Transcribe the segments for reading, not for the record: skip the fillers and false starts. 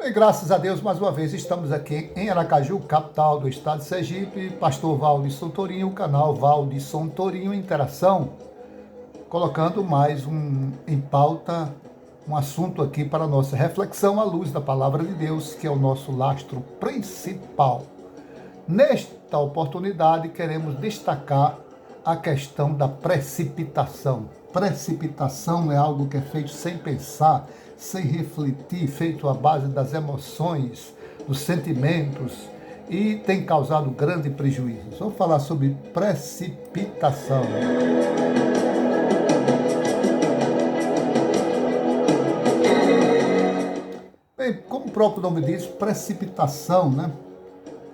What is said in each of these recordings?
E graças a Deus, mais uma vez, estamos aqui em Aracaju, capital do estado de Sergipe, pastor Valdisson Torinho, o canal Valdisson Torinho Interação, colocando mais em pauta um assunto aqui para a nossa reflexão à luz da palavra de Deus, que é o nosso lastro principal. Nesta oportunidade, queremos destacar a questão da precipitação. Precipitação é algo que é feito sem pensar, sem refletir, feito à base das emoções, dos sentimentos e tem causado grande prejuízo. Vamos falar sobre precipitação. Bem, como o próprio nome diz, precipitação, né?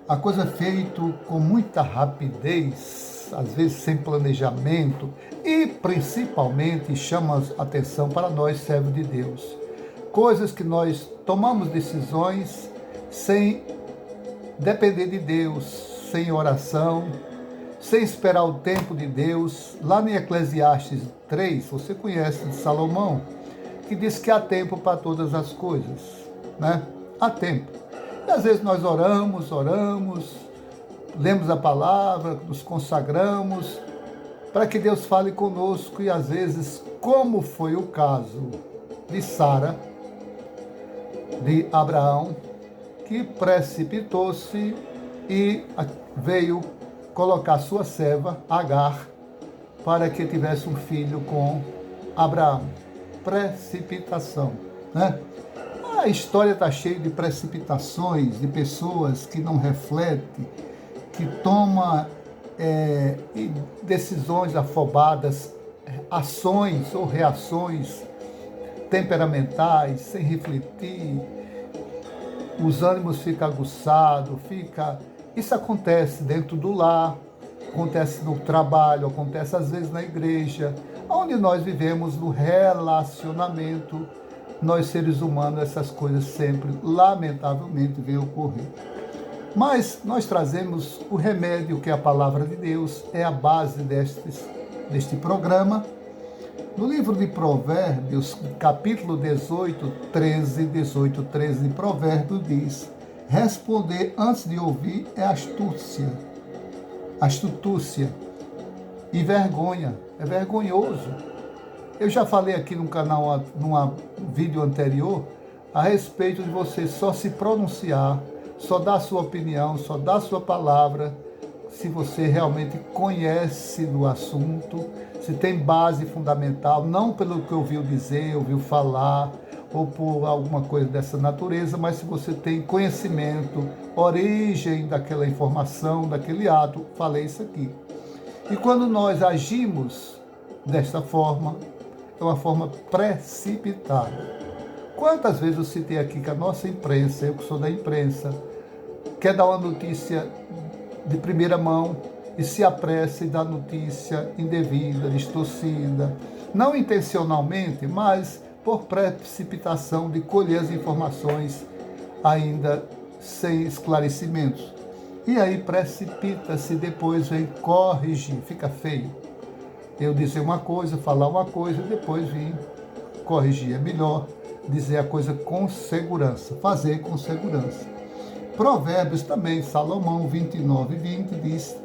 A coisa é feita com muita rapidez, às vezes sem planejamento e principalmente chama a atenção para nós, servos de Deus. Coisas que nós tomamos decisões sem depender de Deus, sem oração, sem esperar o tempo de Deus. Lá em Eclesiastes 3, você conhece de Salomão, que diz que há tempo para todas as coisas, né? Há tempo. E às vezes nós oramos, lemos a palavra, nos consagramos, para que Deus fale conosco e às vezes, como foi o caso de Sara, de Abraão, que precipitou-se e veio colocar sua serva, Agar, para que tivesse um filho com Abraão. Precipitação, né? A história está cheia de precipitações, de pessoas que não refletem, que tomam decisões afobadas, ações ou reações temperamentais, sem refletir, os ânimos ficam aguçados, Isso acontece dentro do lar, acontece no trabalho, acontece às vezes na igreja, onde nós vivemos no relacionamento. Nós, seres humanos, essas coisas sempre, lamentavelmente, vêm ocorrer. Mas nós trazemos o remédio, que é a palavra de Deus, é a base deste programa. No livro de Provérbios, capítulo 18, 13 de Provérbios, diz: responder antes de ouvir é astúcia. Astutúcia e vergonha. É vergonhoso. Eu já falei aqui no canal, num vídeo anterior, a respeito de você só se pronunciar, só dar a sua opinião, só dar a sua palavra, se você realmente conhece do assunto, se tem base fundamental, não pelo que ouviu dizer, ouviu falar, ou por alguma coisa dessa natureza, mas se você tem conhecimento, origem daquela informação, daquele ato. Falei isso aqui. E quando nós agimos desta forma, é uma forma precipitada. Quantas vezes eu citei aqui que a nossa imprensa, eu que sou da imprensa, quer dar uma notícia de primeira mão e se apressa e dá notícia indevida, distorcida, não intencionalmente, mas por precipitação de colher as informações ainda sem esclarecimentos. E aí precipita-se, depois vem corrigir, fica feio. Eu dizer uma coisa, falar uma coisa, depois vir corrigir. É melhor dizer a coisa com segurança, fazer com segurança. Provérbios também, Salomão 29:20 diz: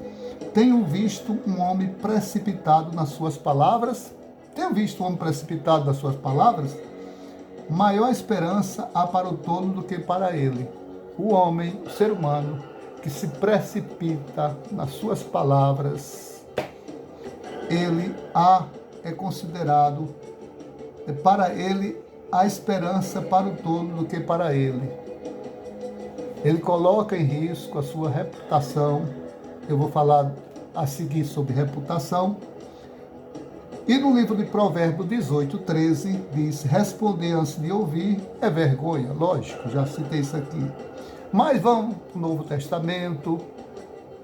tenho visto um homem precipitado nas suas palavras. Tenho visto um homem precipitado nas suas palavras? Maior esperança há para o tolo do que para ele. O homem, o ser humano, que se precipita nas suas palavras, ele é considerado, para ele, a esperança para o tolo do que para ele. Ele coloca em risco a sua reputação. Eu vou falar a seguir sobre reputação. E no livro de Provérbios 18:13 diz: responder antes de ouvir é vergonha. Lógico, já citei isso aqui. Mas vamos para o Novo Testamento,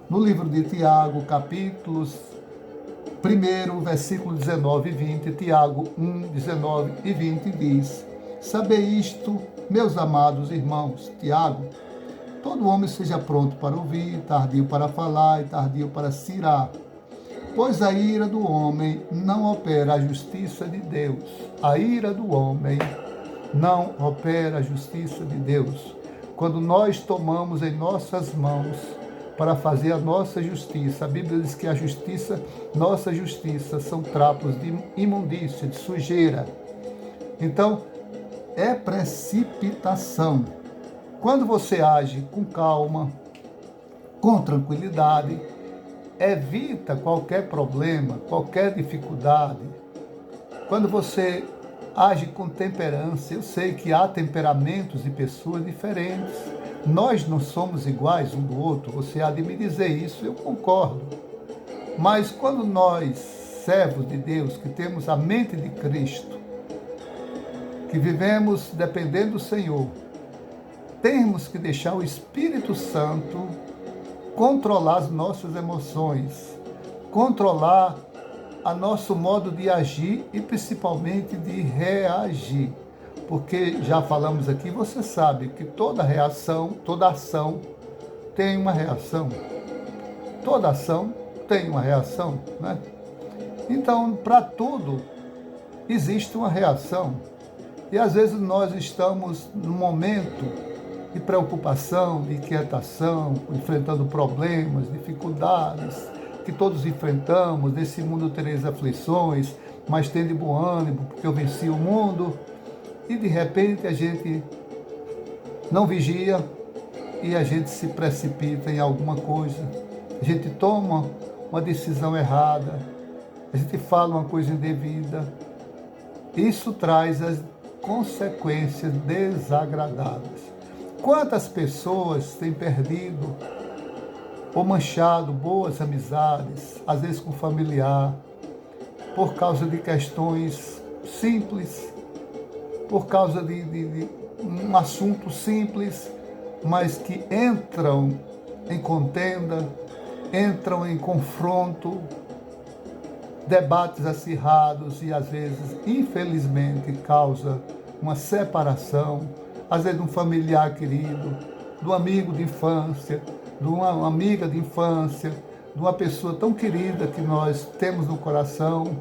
no livro de Tiago, capítulos 1, versículo 19 e 20, Tiago 1, 19 e 20 diz: sabei isto, meus amados irmãos. Tiago: todo homem seja pronto para ouvir, tardio para falar e tardio para se irar, pois a ira do homem não opera a justiça de Deus. A ira do homem não opera a justiça de Deus. Quando nós tomamos em nossas mãos para fazer a nossa justiça, a Bíblia diz que a justiça, nossa justiça, são trapos de imundícia, de sujeira. Então, é precipitação. Quando você age com calma, com tranquilidade, evita qualquer problema, qualquer dificuldade. Quando você age com temperança, eu sei que há temperamentos de pessoas diferentes. Nós não somos iguais um do outro, você há de me dizer isso, eu concordo. Mas quando nós, servos de Deus, que temos a mente de Cristo, que vivemos dependendo do Senhor, temos que deixar o Espírito Santo controlar as nossas emoções, controlar a nosso modo de agir e principalmente de reagir. Porque já falamos aqui, você sabe que toda reação, toda ação tem uma reação. Toda ação tem uma reação, né? Então, para tudo existe uma reação. E às vezes nós estamos num momento de preocupação, de inquietação, enfrentando problemas, dificuldades, que todos enfrentamos. Nesse mundo tereis aflições, mas tende bom ânimo, porque eu venci o mundo. E de repente a gente não vigia e a gente se precipita em alguma coisa. A gente toma uma decisão errada, a gente fala uma coisa indevida. Isso traz as consequências desagradáveis. Quantas pessoas têm perdido ou manchado boas amizades, às vezes com familiar, por causa de questões simples, por causa de um assunto simples, mas que entram em contenda, entram em confronto, debates acirrados e às vezes, infelizmente, causa uma separação, às vezes de um familiar querido, de um amigo de infância, de uma amiga de infância, de uma pessoa tão querida que nós temos no coração.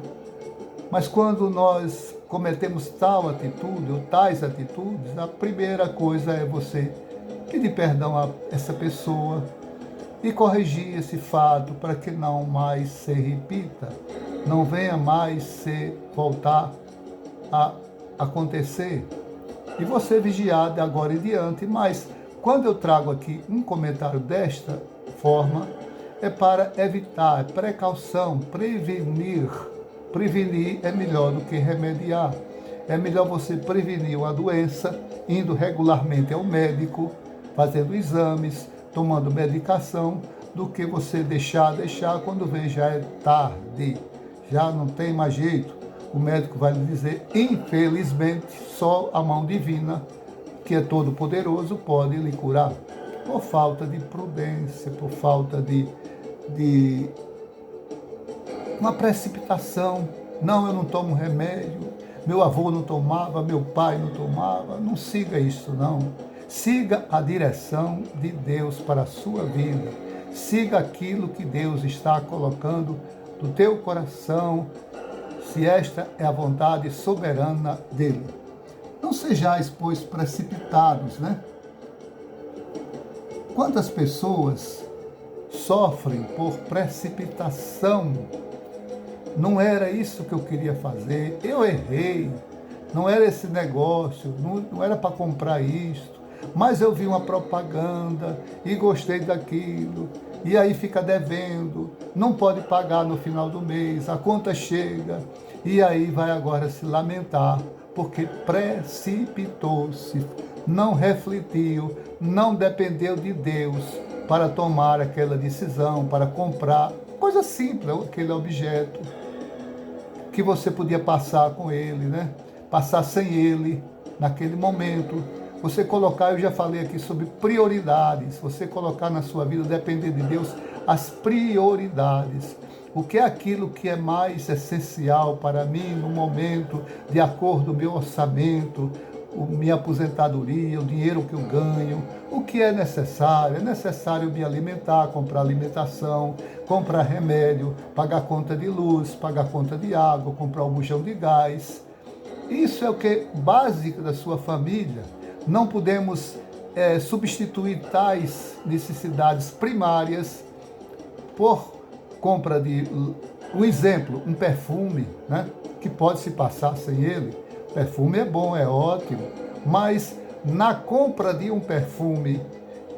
Mas quando nós cometemos tal atitude ou tais atitudes, a primeira coisa é você pedir perdão a essa pessoa e corrigir esse fato para que não mais se repita, não venha mais voltar a acontecer. E você vigiar de agora em diante. Mas quando eu trago aqui um comentário desta forma, é para evitar, é precaução, prevenir. Prevenir é melhor do que remediar. É melhor você prevenir uma doença, indo regularmente ao médico, fazendo exames, tomando medicação, do que você deixar quando vê já é tarde, já não tem mais jeito. O médico vai lhe dizer, infelizmente, só a mão divina, que é todo poderoso, pode lhe curar. Por falta de prudência, por falta de uma precipitação. Não, eu não tomo remédio, meu avô não tomava, meu pai não tomava. Não siga isso, não. Siga a direção de Deus para a sua vida. Siga aquilo que Deus está colocando no teu coração, se esta é a vontade soberana dele. Não sejais, pois, precipitados, né? Quantas pessoas sofrem por precipitação? Não era isso que eu queria fazer, eu errei, não era esse negócio, não era para comprar isto, mas eu vi uma propaganda e gostei daquilo, e aí fica devendo, não pode pagar no final do mês, a conta chega, e aí vai agora se lamentar, porque precipitou-se, não refletiu, não dependeu de Deus para tomar aquela decisão, para comprar, coisa simples, aquele objeto que você podia passar com ele, né? Passar sem ele naquele momento. Você colocar, eu já falei aqui sobre prioridades, você colocar na sua vida, depender de Deus, as prioridades. O que é aquilo que é mais essencial para mim no momento, de acordo com o meu orçamento, minha aposentadoria, o dinheiro que eu ganho, o que é necessário? É necessário me alimentar, comprar alimentação, comprar remédio, pagar conta de luz, pagar conta de água, comprar um bujão de gás. Isso é o que é básico da sua família. Não podemos substituir tais necessidades primárias por compra de, um exemplo, um perfume, né? Que pode se passar sem ele. Perfume é bom, é ótimo, mas na compra de um perfume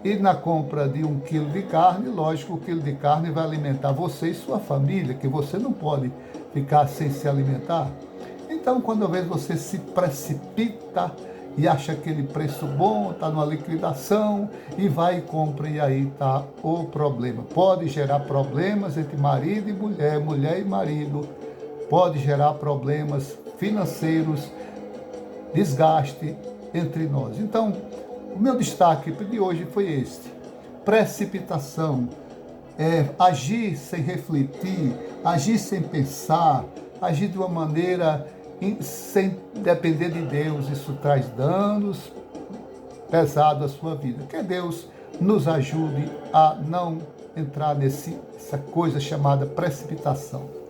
e na compra de 1 quilo de carne, lógico, o quilo de carne vai alimentar você e sua família, que você não pode ficar sem se alimentar. Então, quando às vezes você se precipita e acha aquele preço bom, está numa liquidação, e vai e compra, e aí está o problema. Pode gerar problemas entre marido e mulher, mulher e marido, pode gerar problemas financeiros, desgaste entre nós. Então, o meu destaque de hoje foi este: precipitação, agir sem refletir, agir sem pensar, agir de uma maneira sem depender de Deus. Isso traz danos pesados à sua vida. Que Deus nos ajude a não entrar nessa coisa chamada precipitação.